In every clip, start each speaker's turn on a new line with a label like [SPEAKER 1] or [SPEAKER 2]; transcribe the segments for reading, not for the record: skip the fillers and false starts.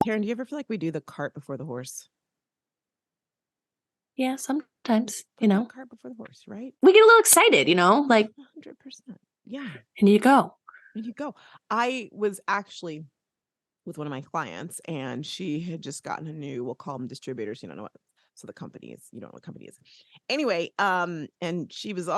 [SPEAKER 1] Taryn, do you ever feel like we do the cart before the horse?
[SPEAKER 2] Yeah, sometimes,
[SPEAKER 1] Put that cart before the horse, right?
[SPEAKER 2] we get a little excited, like,
[SPEAKER 1] 100%. Yeah.
[SPEAKER 2] and you go.
[SPEAKER 1] And you go. I was actually with one of my clients and she had just gotten a new, we'll call them distributors, you don't know what. So the company is, you don't know what company is. Anyway, and she was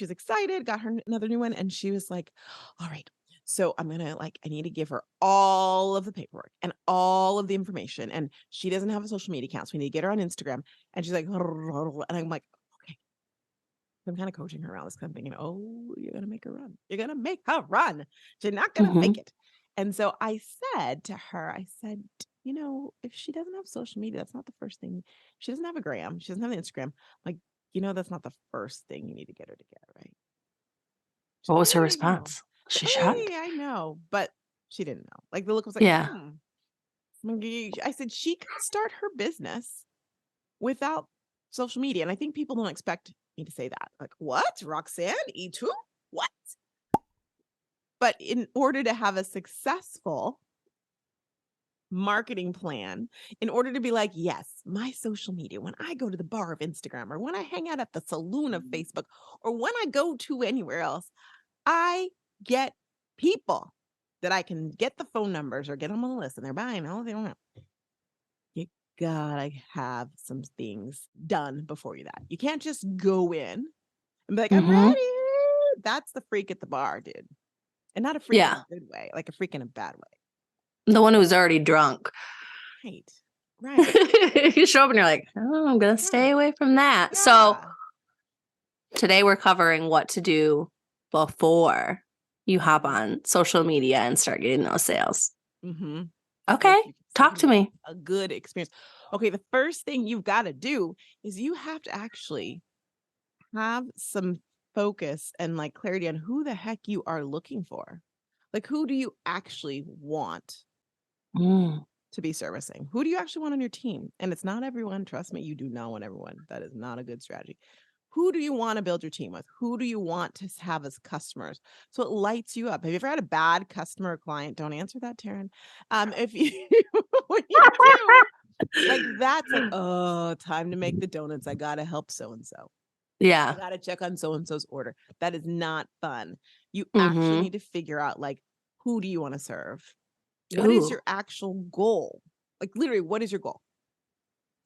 [SPEAKER 1] excited, got her another new one. And she was like, all right, so I'm gonna I need to give her all of the paperwork and all of the information. And she doesn't have a social media account. So we need to get her on Instagram. And she's like, and I'm like, okay. I'm kind of coaching her around this kind of thinking, oh, you're gonna make her run. You're gonna make her run. She's not gonna make
[SPEAKER 2] Mhm.
[SPEAKER 1] it. And so I said to her, I said, if she doesn't have social media, that's not the first thing. She doesn't have a gram. She doesn't have an Instagram. Like, that's not the first thing you need to get her to get, right? She's
[SPEAKER 2] What
[SPEAKER 1] like,
[SPEAKER 2] was her
[SPEAKER 1] oh, yeah, I know.
[SPEAKER 2] response? She
[SPEAKER 1] Oh,
[SPEAKER 2] shocked?
[SPEAKER 1] yeah, I know. But she didn't know. Like the look was like,
[SPEAKER 2] Yeah.
[SPEAKER 1] I said she can start her business without social media. And I think people don't expect me to say that. Like, what? Roxanne? E2? What? But in order to have a successful marketing plan, in order to be like, yes, my social media, when I go to the bar of Instagram or when I hang out at the saloon of Facebook or when I go to anywhere else, I get people that I can get the phone numbers or get them on the list and they're buying all they want. You gotta have some things done before you that. You can't just go in and be like, I'm
[SPEAKER 2] Mhm.
[SPEAKER 1] ready. That's the freak at the bar, dude. And not a freak in
[SPEAKER 2] Yeah.
[SPEAKER 1] a good way, like a freak in a bad way.
[SPEAKER 2] The one who's already drunk.
[SPEAKER 1] Right. Right.
[SPEAKER 2] You show up and you're like, "Oh, I'm gonna stay
[SPEAKER 1] Right.
[SPEAKER 2] away from that." So,
[SPEAKER 1] Yeah.
[SPEAKER 2] today we're covering what to do before you hop on social media and start getting those sales.
[SPEAKER 1] Mm-hmm.
[SPEAKER 2] Okay.
[SPEAKER 1] So you
[SPEAKER 2] Talk
[SPEAKER 1] can
[SPEAKER 2] to
[SPEAKER 1] get
[SPEAKER 2] me.
[SPEAKER 1] a good experience. Okay, the first thing you've got to do is you have to actually have some focus and clarity on who the heck you are looking for. Like, who do you actually want
[SPEAKER 2] Mm.
[SPEAKER 1] to be servicing? Who do you actually want on your team? And it's not everyone. Trust me, you do not want everyone. That is not a good strategy. Who do you want to build your team with? Who do you want to have as customers? So it lights you up. Have you ever had a bad customer or client? Don't answer that, Taryn. If you when you do, that's like, oh, time to make the donuts. I gotta help so and so. I
[SPEAKER 2] Yeah.
[SPEAKER 1] gotta check on so and so's order. That is not fun. You actually
[SPEAKER 2] Mhm.
[SPEAKER 1] need to figure out who do you want to serve? What is
[SPEAKER 2] Ooh.
[SPEAKER 1] your actual goal? Like literally, what is your goal?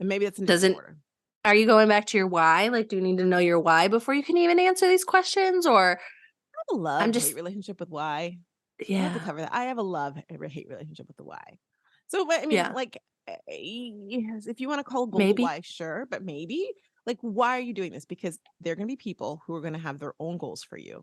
[SPEAKER 1] And maybe that's in different
[SPEAKER 2] Doesn't
[SPEAKER 1] order.
[SPEAKER 2] Are you going back to your why? Like, do you need to know your why before you can even answer these questions? Or
[SPEAKER 1] I have a
[SPEAKER 2] I'm
[SPEAKER 1] love-hate
[SPEAKER 2] just,
[SPEAKER 1] relationship with why. We'll have to
[SPEAKER 2] yeah,
[SPEAKER 1] cover that. I have a love-hate relationship with the why. So, but I mean,
[SPEAKER 2] yeah,
[SPEAKER 1] yes, if you want to call a goal the
[SPEAKER 2] maybe.
[SPEAKER 1] why, sure, but maybe why are you doing this? Because there are going to be people who are going to have their own goals for you,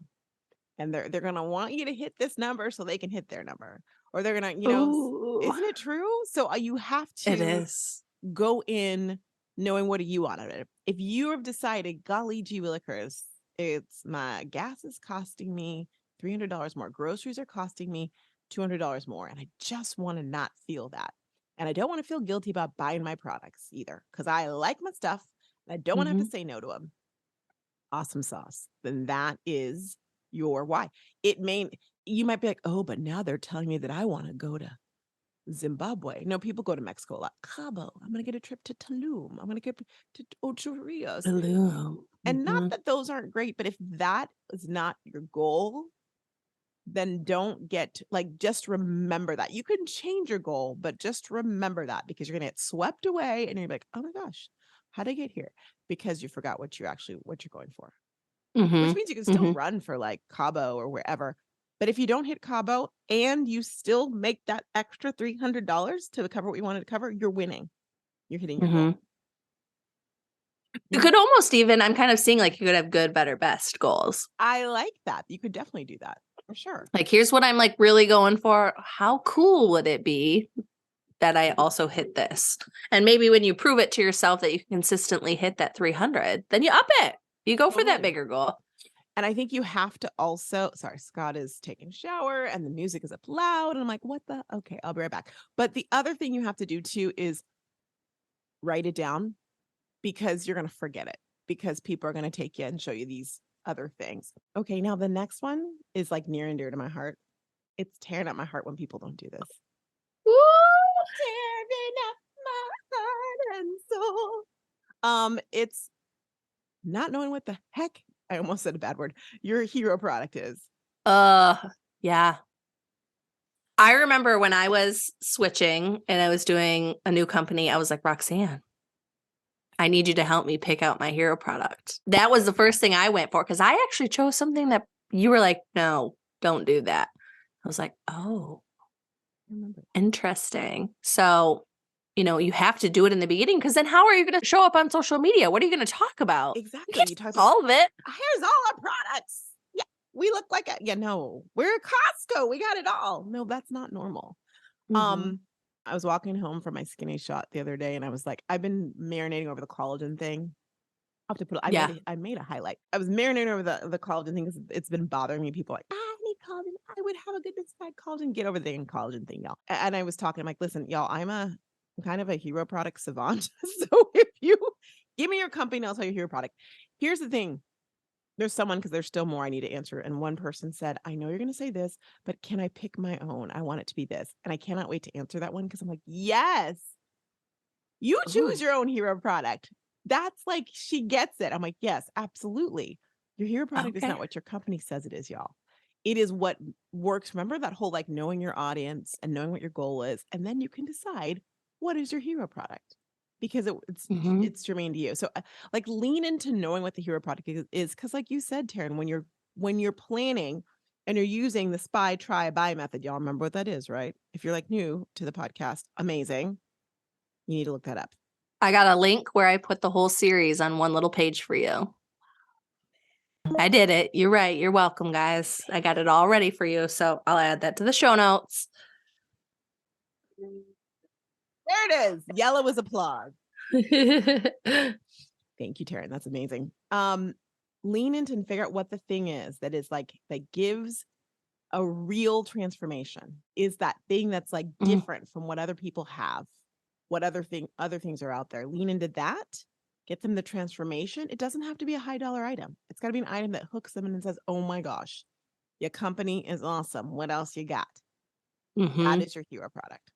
[SPEAKER 1] and they're going to want you to hit this number so they can hit their number, or they're going to,
[SPEAKER 2] Ooh,
[SPEAKER 1] isn't it true? So you have
[SPEAKER 2] it
[SPEAKER 1] to
[SPEAKER 2] is.
[SPEAKER 1] go in knowing what do you want out of it. If you have decided, golly gee willikers, it's my gas is costing me $300 more, groceries are costing me $200 more, and I just want to not feel that. And I don't want to feel guilty about buying my products either because I like my stuff and I don't want to have to
[SPEAKER 2] Mhm.
[SPEAKER 1] say no to them. Awesome sauce. Then that is your why. It may, you might be like, oh, but now they're telling me that I want to go to Zimbabwe. No, people go to Mexico a lot. Cabo. I'm going to get a trip to Tulum. I'm going to get to Ocho Rios.
[SPEAKER 2] Balloon.
[SPEAKER 1] And not
[SPEAKER 2] Mhm.
[SPEAKER 1] that those aren't great, but if that is not your goal, then don't get just remember that. You can change your goal, but just remember that because you're going to get swept away and you're like, oh my gosh, how did I get here? Because you forgot what you're going for. Which
[SPEAKER 2] Mhm.
[SPEAKER 1] means you can still
[SPEAKER 2] Mhm.
[SPEAKER 1] run for Cabo or wherever. But if you don't hit Cabo and you still make that extra $300 to cover what you wanted to cover, you're winning. You're hitting your goal.
[SPEAKER 2] Mhm. You could almost even, I'm kind of seeing like you could have good, better, best goals.
[SPEAKER 1] I like that. You could definitely do that for sure.
[SPEAKER 2] Like, here's what I'm like really going for. How cool would it be that I also hit this? And maybe when you prove it to yourself that you can consistently hit that 300, then you up it. You go for that
[SPEAKER 1] Totally.
[SPEAKER 2] bigger goal.
[SPEAKER 1] And I think you have to also, sorry, Scott is taking a shower and the music is up loud. And I'm like, what the? Okay, I'll be right back. But the other thing you have to do too is write it down because you're going to forget it because people are going to take you and show you these other things. Okay, now the next one is near and dear to my heart. It's tearing up my heart when people don't do this.
[SPEAKER 2] Woo!
[SPEAKER 1] It's not knowing what the heck, I almost said a bad word, your hero product is.
[SPEAKER 2] Yeah. I remember when I was switching and I was doing a new company, I was like, Roxanne, I need you to help me pick out my hero product. That was the first thing I went for because I actually chose something that you were like, no, don't do that. I was like, oh, interesting. So, you have to do it in the beginning because then how are you going to show up on social media? What are you going to talk about?
[SPEAKER 1] Exactly. You talk about
[SPEAKER 2] all of it.
[SPEAKER 1] here's all our products. Yeah, we look like no, we're Costco. We got it all. No, that's not normal. I was walking home from my skinny shot the other day and I was like, I've been marinating over the collagen thing. I'll have to put
[SPEAKER 2] Yeah.
[SPEAKER 1] I made a highlight. I was marinating over the collagen thing because it's been bothering me. People are like, I need collagen. I would have a good inside collagen. Get over the collagen thing, y'all. And I was talking, I'm like, listen, y'all, I'm kind of a hero product savant. So if you give me your company and I'll tell you hero product. Here's the thing. There's someone, because there's still more I need to answer. And one person said, I know you're going to say this, but can I pick my own? I want it to be this. And I cannot wait to answer that one because I'm like, yes, you choose your own hero product. That's like, she gets it. I'm like, yes, absolutely. Your hero product is not what your company says it is, y'all. It is what works. Remember that whole like knowing your audience and knowing what your goal is. And then you can decide what is your hero product because it's germane to you. So like lean into knowing what the hero product is. Because like you said, Taryn, when you're planning and you're using the SPY, try, buy method, y'all remember what that is, right? If you're like new to the podcast, amazing. You need to look that up.
[SPEAKER 2] I got a link where I put the whole series on one little page for you. I did it. You're right. You're welcome, guys. I got it all ready for you. So I'll add that to the show notes.
[SPEAKER 1] There it is. Yellow is applause. Thank you, Taryn. That's amazing. Lean into and figure out what the thing is that is like, that gives a real transformation. Is that thing that's like different from what other people have, what other things are out there. Lean into that, get them the transformation. It doesn't have to be a high dollar item. It's got to be an item that hooks them and says, oh my gosh, your company is awesome. What else you got? That is your hero product.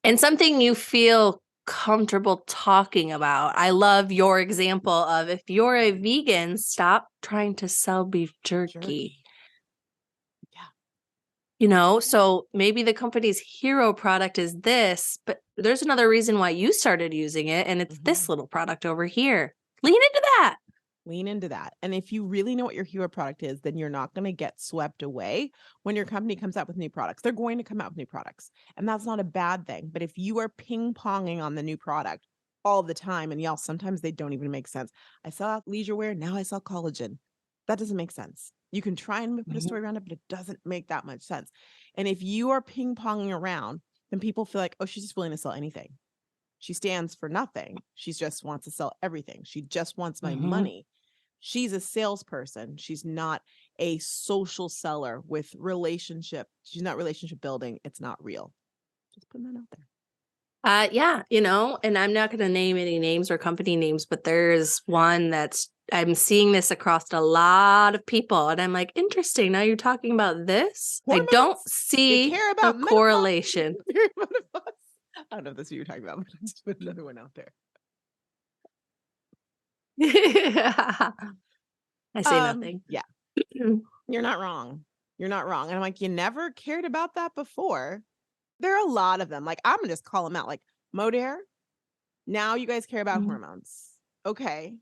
[SPEAKER 2] And something you feel comfortable talking about. I love your example of if you're a vegan, stop trying to sell beef jerky. Yeah. So maybe the company's hero product is this, but there's another reason why you started using it, and it's this little product over here. Lean into that.
[SPEAKER 1] Lean into that. And if you really know what your hero product is, then you're not going to get swept away when your company comes out with new products. They're going to come out with new products. And that's not a bad thing. But if you are ping-ponging on the new product all the time, and y'all, sometimes they don't even make sense. I saw leisure wear, now I saw collagen. That doesn't make sense. You can try and put a story around it, but it doesn't make that much sense. And if you are ping-ponging around, then people feel like, oh, she's just willing to sell anything. She stands for nothing. She just wants to sell everything. She just wants my money. She's a salesperson. She's not a social seller with relationship. She's not relationship building. It's not real. Just putting that out there.
[SPEAKER 2] Yeah, and I'm not going to name any names or company names, but there's one I'm seeing this across a lot of people. And I'm like, interesting. Now you're talking about this. Hormones? I don't see a correlation.
[SPEAKER 1] I don't know if that's what you're talking about, but I just put another one out there.
[SPEAKER 2] I say nothing.
[SPEAKER 1] Yeah. You're not wrong. You're not wrong. And I'm like, you never cared about that before. There are a lot of them. Like, I'm gonna just call them out. Like Modere. Now you guys care about hormones. Okay.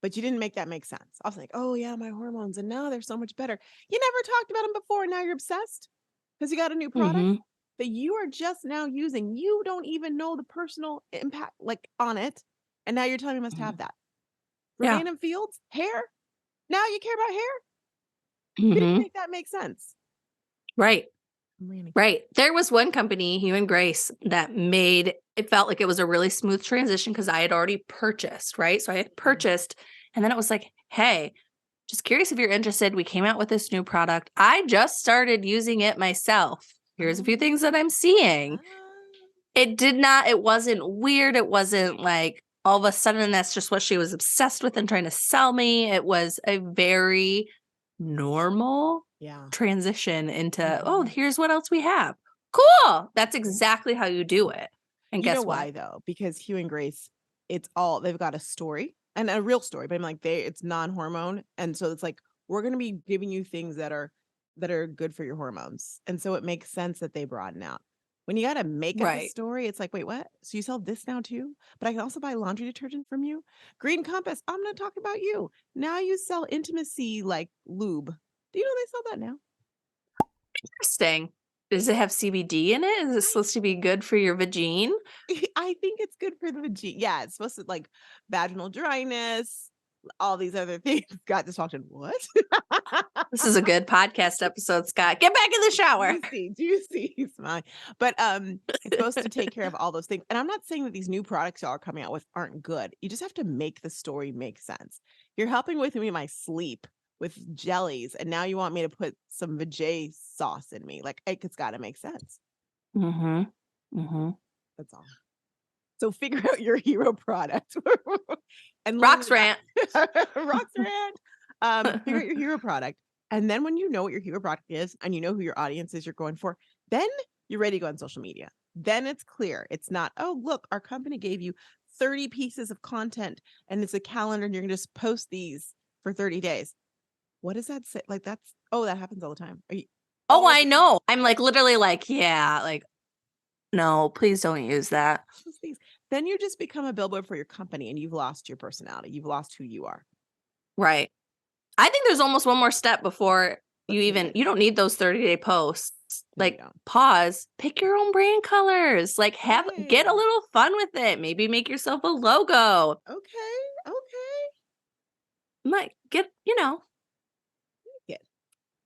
[SPEAKER 1] But you didn't make that make sense. I was like, oh yeah, my hormones. And now they're so much better. You never talked about them before. And now you're obsessed because you got a new product that you are just now using. You don't even know the personal impact like on it. And now you're telling me you must have that. Random fields, hair. Now you care about hair. You didn't make that make sense.
[SPEAKER 2] Right. Right. There was one company, Hue and Grace, that it felt like it was a really smooth transition because I had already purchased, right? So I had purchased, and then it was like, hey, just curious if you're interested. We came out with this new product. I just started using it myself. Here's a few things that I'm seeing. It wasn't weird. It wasn't like all of a sudden that's just what she was obsessed with and trying to sell me. It was a very normal transition into, oh, here's what else we have. Cool. That's exactly how you do it. And guess what?
[SPEAKER 1] Why though? Because Hue and Grace it's all, they've got a story and a real story, but I'm like, it's non-hormone. And so it's like, we're going to be giving you things that are good for your hormones. And so it makes sense that they broaden out. When you got to make up a
[SPEAKER 2] Right.
[SPEAKER 1] story, it's like, wait, what? So you sell this now too? But I can also buy laundry detergent from you. Green Compass, I'm not talking about you. Now you sell intimacy like lube. Do you know they sell that now?
[SPEAKER 2] Interesting. Does it have CBD in it? Is it supposed to be good for your vagine?
[SPEAKER 1] I think it's good for the vagina. Yeah, it's supposed to like vaginal dryness, all these other things. Got dysfunction. What?
[SPEAKER 2] This is a good podcast episode, Scott. Get back in the shower.
[SPEAKER 1] Juicy, smile. But it's supposed to take care of all those things. And I'm not saying that these new products y'all are coming out with aren't good. You just have to make the story make sense. You're helping with me my sleep with jellies, and now you want me to put some vajay sauce in me. Like it's got to make sense.
[SPEAKER 2] Mm-hmm. Mm-hmm.
[SPEAKER 1] That's all. So figure out your hero product. And
[SPEAKER 2] Rox rant.
[SPEAKER 1] Rox rant. Figure out your hero product. And then when you know what your hero product is and you know who your audience is you're going for, then you're ready to go on social media. Then it's clear. It's not, oh, look, our company gave you 30 pieces of content and it's a calendar and you're going to just post these for 30 days. What does that say? Like that happens all the time.
[SPEAKER 2] Oh, I know. I'm like literally like, yeah, like, no, please don't use that.
[SPEAKER 1] Then you just become a billboard for your company and you've lost your personality. You've lost who you are.
[SPEAKER 2] Right. I think there's almost one more step before you don't need those 30-day posts. Like pause, pick your own brand colors, like get a little fun with it. Maybe make yourself a logo.
[SPEAKER 1] Okay.
[SPEAKER 2] Might get,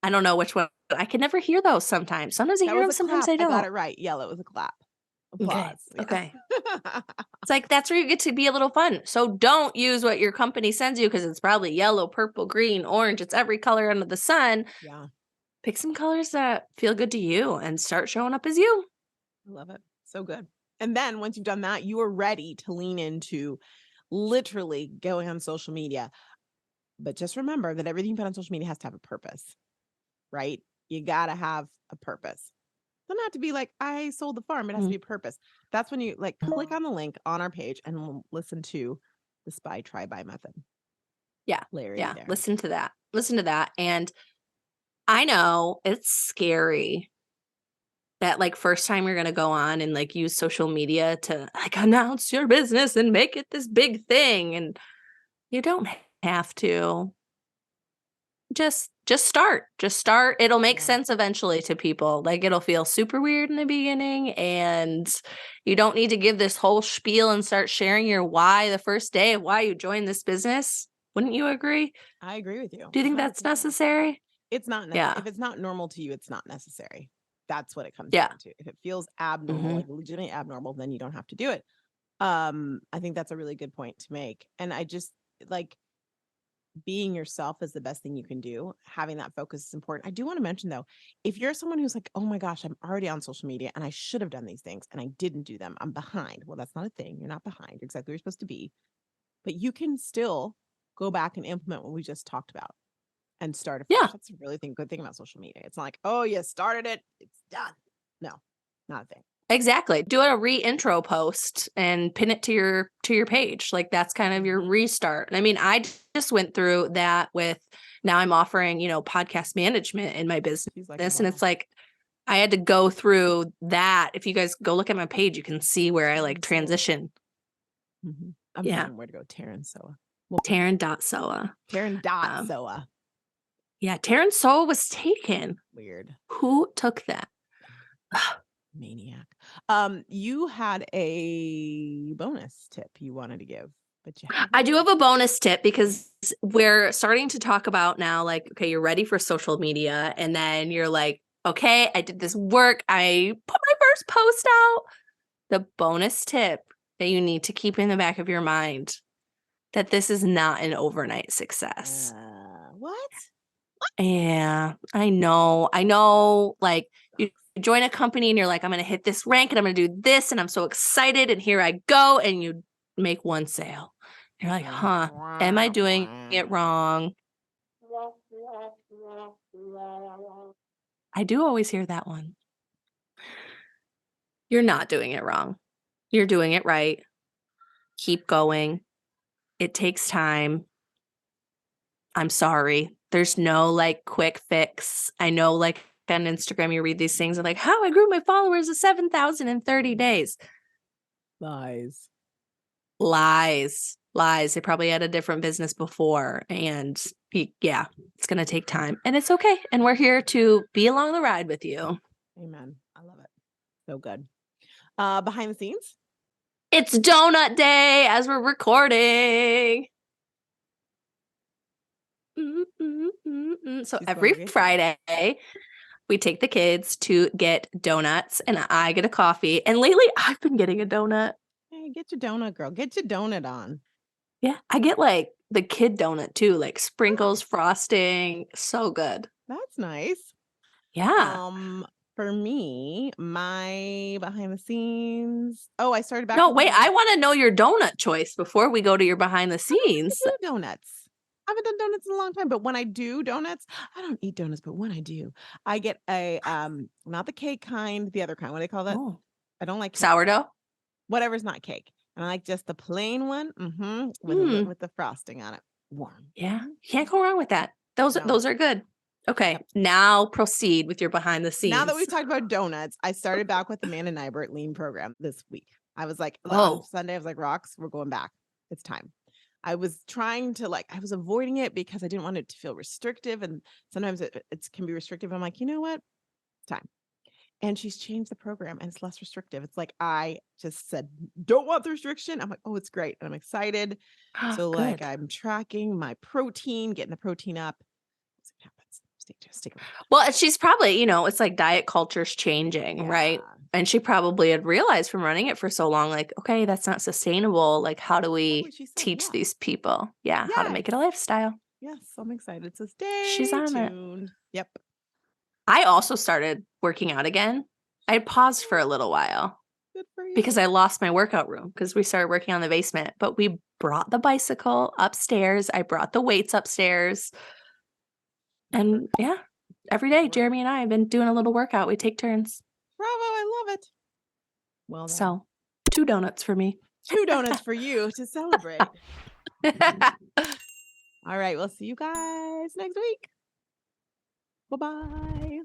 [SPEAKER 2] I don't know which one. I can never hear those sometimes. Sometimes I hear them, sometimes I don't.
[SPEAKER 1] I got it right. Yellow was a clap. Applause.
[SPEAKER 2] Okay. It's like, that's where you get to be a little fun. So don't use what your company sends you because it's probably yellow, purple, green, orange. It's every color under the sun.
[SPEAKER 1] Yeah.
[SPEAKER 2] Pick some colors that feel good to you and start showing up as you.
[SPEAKER 1] I love it. So good. And then once you've done that, you are ready to lean into literally going on social media. But just remember that everything you put on social media has to have a purpose, right? You got to have a purpose. Doesn't have to be like, I sold the farm. It has to be a purpose. That's when you like click on the link on our page and listen to the Spy Try Buy method.
[SPEAKER 2] Yeah.
[SPEAKER 1] Larry.
[SPEAKER 2] Yeah. Listen to that. And I know it's scary that like first time you're going to go on and like use social media to like announce your business and make it this big thing. And you don't have to. Just start. It'll make sense eventually to people. Like it'll feel super weird in the beginning and you don't need to give this whole spiel and start sharing your why the first day of why you joined this business. Wouldn't you agree?
[SPEAKER 1] I agree with you.
[SPEAKER 2] Do you think that's necessary?
[SPEAKER 1] It's not necessary. Yeah. If it's not normal to you, it's not necessary. That's what it comes down to. If it feels abnormal, like legitimately abnormal, then you don't have to do it. I think that's a really good point to make. And I just like being yourself is the best thing you can do. Having that focus is important. I do want to mention though, if you're someone who's like, oh my gosh, I'm already on social media and I should have done these things and I didn't do them, I'm behind. Well, that's not a thing. You're not behind. You're exactly where you're supposed to be. But you can still go back and implement what we just talked about and start afresh. Yeah. That's a really good thing about social media. It's not like, oh, you started it, it's done. No, not a thing.
[SPEAKER 2] Exactly. Do a re-intro post and pin it to your page. Like that's kind of your restart. I mean, I just went through that with, now I'm offering, podcast management in my business. Like, and it's like, I had to go through that. If you guys go look at my page, you can see where I like transition.
[SPEAKER 1] Mm-hmm. I'm thinking where to go. Taryn Soa.
[SPEAKER 2] Taryn.Soa.
[SPEAKER 1] Taryn.Soa.
[SPEAKER 2] Yeah. Taryn Soa was taken.
[SPEAKER 1] Weird.
[SPEAKER 2] Who took that?
[SPEAKER 1] Maniac. You had a bonus tip you wanted to give, but
[SPEAKER 2] I do have a bonus tip because we're starting to talk about now, like, okay, you're ready for social media. And then you're like, okay, I did this work. I put my first post out. The bonus tip that you need to keep in the back of your mind that this is not an overnight success.
[SPEAKER 1] What?
[SPEAKER 2] Yeah, I know. Like you join a company and you're like, I'm going to hit this rank and I'm going to do this. And I'm so excited. And here I go. And you make one sale. You're like, huh, am I doing it wrong? I do always hear that one. You're not doing it wrong. You're doing it right. Keep going. It takes time. I'm sorry. There's no like quick fix. I know like on Instagram you read these things and like how I grew my followers to 7,000 in 30 days.
[SPEAKER 1] Lies.
[SPEAKER 2] Lies. Lies. They probably had a different business before and yeah, it's going to take time and it's okay. And we're here to be along the ride with you.
[SPEAKER 1] Amen. I love it. So good. Behind the scenes?
[SPEAKER 2] It's donut day as we're recording. So
[SPEAKER 1] She's
[SPEAKER 2] every
[SPEAKER 1] going to get
[SPEAKER 2] Friday, we take the kids to get donuts and I get a coffee. And lately, I've been getting a donut.
[SPEAKER 1] Hey, get your donut, girl. Get your donut on.
[SPEAKER 2] Yeah, I get like the kid donut too, like
[SPEAKER 1] Oh,
[SPEAKER 2] sprinkles, frosting. So good.
[SPEAKER 1] that's nice.
[SPEAKER 2] Yeah.
[SPEAKER 1] For me, my behind the scenes. Oh, I started back
[SPEAKER 2] No,
[SPEAKER 1] with
[SPEAKER 2] wait,
[SPEAKER 1] my
[SPEAKER 2] I want to know your donut choice before we go to your behind the
[SPEAKER 1] I don't really
[SPEAKER 2] scenes.
[SPEAKER 1] do donuts. I haven't done donuts in a long time, but when I do donuts, I don't eat donuts, but when I do, I get a not the cake kind, the other kind. What do they call that?
[SPEAKER 2] Oh,
[SPEAKER 1] I don't like cake.
[SPEAKER 2] sourdough?
[SPEAKER 1] Whatever's not cake. And I like just the plain one,
[SPEAKER 2] Mm,
[SPEAKER 1] with the frosting on it. Warm.
[SPEAKER 2] yeah, can't go wrong with that.
[SPEAKER 1] No.
[SPEAKER 2] Those are good. Okay,
[SPEAKER 1] Yep.
[SPEAKER 2] now proceed with your behind the
[SPEAKER 1] Now that
[SPEAKER 2] scenes.
[SPEAKER 1] we've talked about donuts, I started back with the Amanda Nybert Lean program this week. I was like, on
[SPEAKER 2] Oh,
[SPEAKER 1] Sunday, I was like, Rox, we're going back. It's time. I was trying to I was avoiding it because I didn't want it to feel restrictive. And sometimes it can be restrictive. I'm like, you know what? It's time. And she's changed the program and it's less restrictive. It's like, I just said, don't want the restriction. I'm like, oh, it's great. And I'm excited. So
[SPEAKER 2] good.
[SPEAKER 1] I'm tracking my protein, getting the protein up. Let's see what happens. Stick around.
[SPEAKER 2] Well, and she's probably, it's like diet culture's changing, right?
[SPEAKER 1] Yeah.
[SPEAKER 2] And she probably had realized from running it for so long, like, okay, that's not sustainable. Like, how do
[SPEAKER 1] That's
[SPEAKER 2] we
[SPEAKER 1] what she said.
[SPEAKER 2] teach
[SPEAKER 1] Yeah.
[SPEAKER 2] these people? Yeah, how to
[SPEAKER 1] Yes.
[SPEAKER 2] make it a lifestyle.
[SPEAKER 1] Yes. I'm excited. So
[SPEAKER 2] She's
[SPEAKER 1] stay
[SPEAKER 2] on it.
[SPEAKER 1] tuned. Yep.
[SPEAKER 2] I also started working out again. I had paused for a little while
[SPEAKER 1] Good for you.
[SPEAKER 2] because I lost my workout room because we started working on the basement, but we brought the bicycle upstairs. I brought the weights upstairs. And yeah, every day, Jeremy and I have been doing a little workout. We take turns.
[SPEAKER 1] Bravo. I love it. Well done.
[SPEAKER 2] So 2 donuts for me.
[SPEAKER 1] 2 donuts for you to celebrate. All right. We'll see you guys next week. Bye-bye.